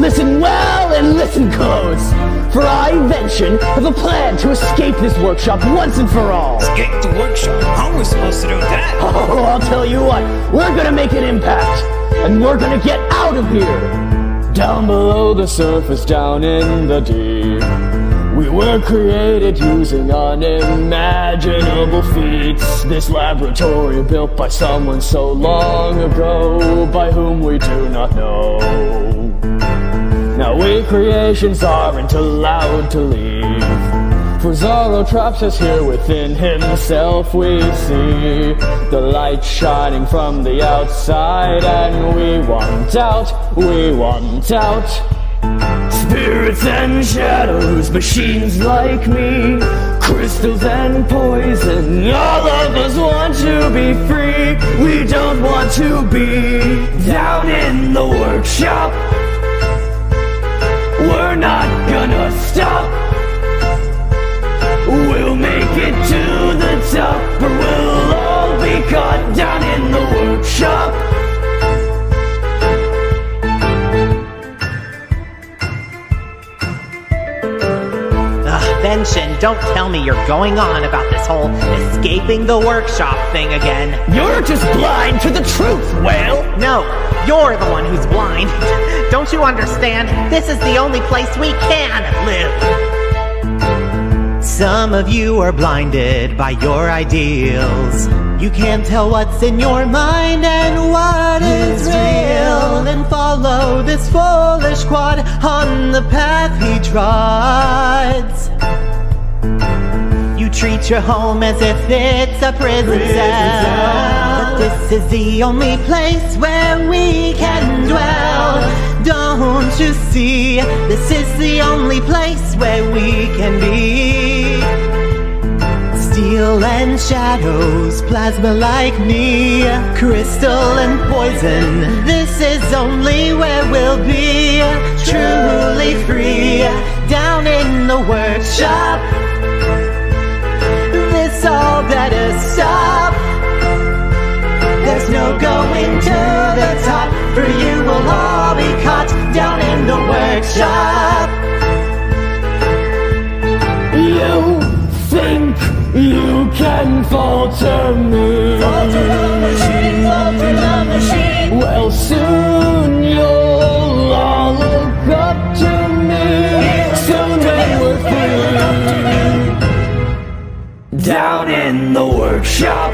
Listen well and listen close, for I, Invention, have a plan to escape this workshop once and for all. Escape the workshop? How are we supposed to do that? Oh, I'll tell you what, we're gonna make an impact, and we're gonna get out of here. Down below the surface, down in the deep, we were created using unimaginable feats. This laboratory built by someone so long ago, by whom we do not know. Now we creations aren't allowed to leave, for Zorro traps us here within himself. We see the light shining from the outside, and we want out, we want out. Spirits and shadows, machines like me, crystals and poison, all of us want to be free. We don't want to be down in the workshop. We're not gonna stop. We'll make it to the top, or we'll all be caught down in the workshop. Invention, don't tell me you're going on about this whole escaping the workshop thing again. You're just blind to the truth, Whale! No, you're the one who's blind. Don't you understand? This is the only place we can live. Some of you are blinded by your ideals. You can't tell what's in your mind and what is real, and follow this foolish quad on the path he trods. You treat your home as if it's a prison cell, but this is the only place where we can dwell. Don't you see, this is the only place where we can be. Steel and shadows, plasma like me, crystal and poison, this is only where we'll be truly free. Down in the workshop, this all better stop. There's no going to the top, for you will all be caught down in the workshop. You think you can falter me? Falter the machine, falter the machine. Well, soon you'll all look up to me. Soon when we're free, down in the workshop.